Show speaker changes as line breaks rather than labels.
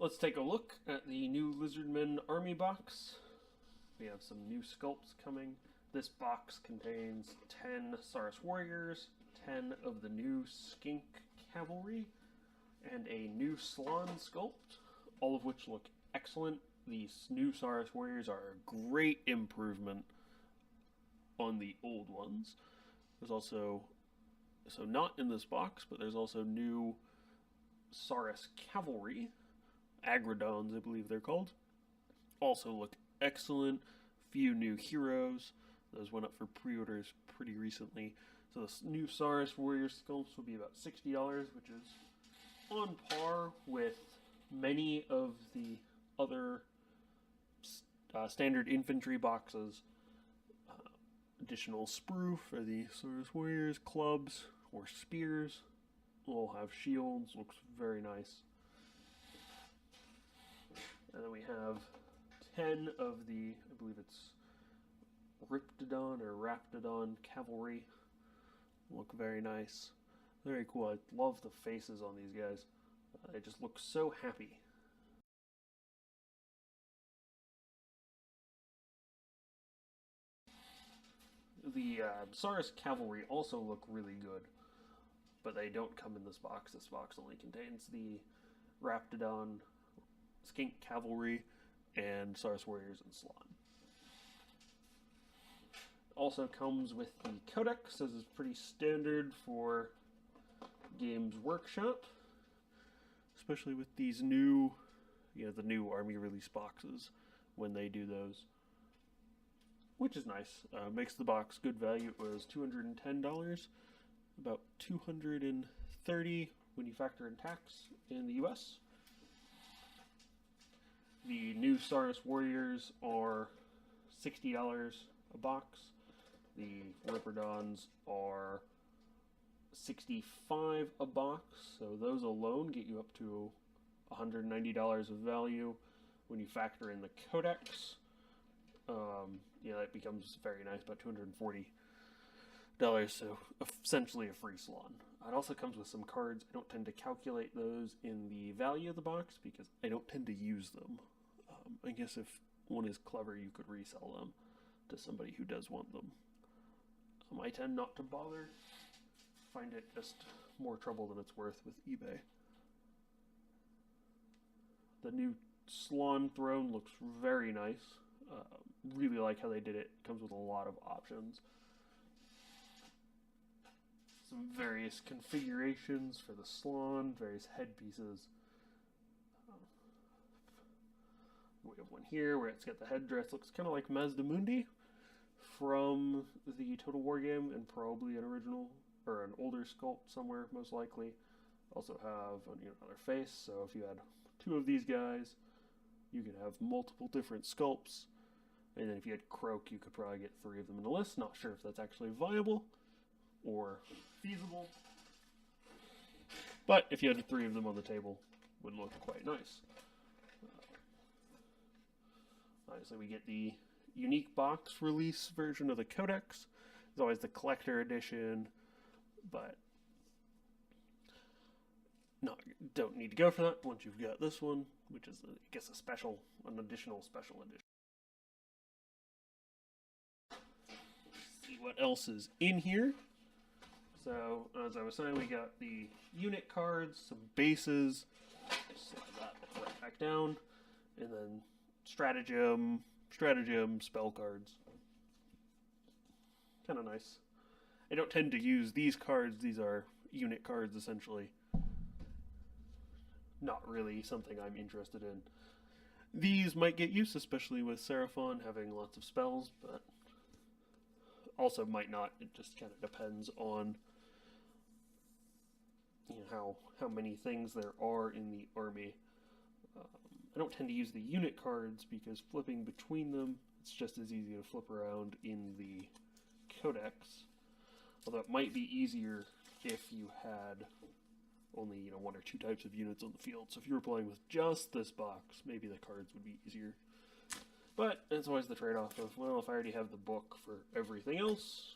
Let's take a look at the new Lizardmen army box. We have some new sculpts coming. This box contains 10 Saurus warriors, 10 of the new skink cavalry, and a new Slon sculpt, all of which look excellent. These new Saurus warriors are a great improvement on the old ones. There's also, so not in this box, but there's also new Saurus cavalry, Agrodons I believe they're called. Also look excellent. Few new heroes. Those went up for pre-orders pretty recently. So the new Saurus warrior sculpts will be about $60, which is on par with many of the other standard infantry boxes. Additional sprue for the Saurus warriors, clubs or spears. Will have shields, looks very nice. And then we have 10 of the, I believe it's Riptodon or Raptodon cavalry. Look very nice. Very cool. I love the faces on these guys. They just look so happy. The Saurus cavalry also look really good, but they don't come in this box. This box only contains the Raptodon, skink cavalry, and Saurus warriors and Slon. Also comes with the codex, as is pretty standard for Games Workshop, especially with these new, the new army release boxes when they do those, which is nice. Makes the box good value. It was $210, about $230 when you factor in tax in the US. The new Saurus warriors are $60 a box. The Riptodons are $65 a box, so those alone get you up to $190 of value. When you factor in the codex, that becomes very nice, about $240. So essentially a free Slon. It also comes with some cards. I don't tend to calculate those in the value of the box because I don't tend to use them. I guess if one is clever, you could resell them to somebody who does want them. I tend not to bother. Find it just more trouble than it's worth with eBay. The new Slon throne looks very nice. Really like how they did it. It comes with a lot of options. Some various configurations for the Slon, various headpieces. We have one here where it's got the headdress. Looks kind of like Mazdamundi from the Total War game, and probably an original or an older sculpt somewhere, most likely. Also have another face. So if you had two of these guys, you could have multiple different sculpts. And then if you had Croak, you could probably get 3 of them in the list. Not sure if that's actually viable or feasible. But if you had 3 of them on the table, would look quite nice. Obviously, we get the unique box release version of the codex. There's always the collector edition, but don't need to go for that once you've got this one, which is, I guess, an additional special edition. See what else is in here. So, as I was saying, we got the unit cards, some bases, slide that right back down, and then stratagem, spell cards. Kind of nice. I don't tend to use these cards. These are unit cards, essentially. Not really something I'm interested in. These might get use, especially with Seraphon having lots of spells, but also might not. It just kind of depends on how many things there are in the army. I don't tend to use the unit cards because flipping between them, it's just as easy to flip around in the codex. Although it might be easier if you had only 1 or 2 types of units on the field. So if you were playing with just this box, maybe the cards would be easier. But it's always the trade-off of, well, if I already have the book for everything else,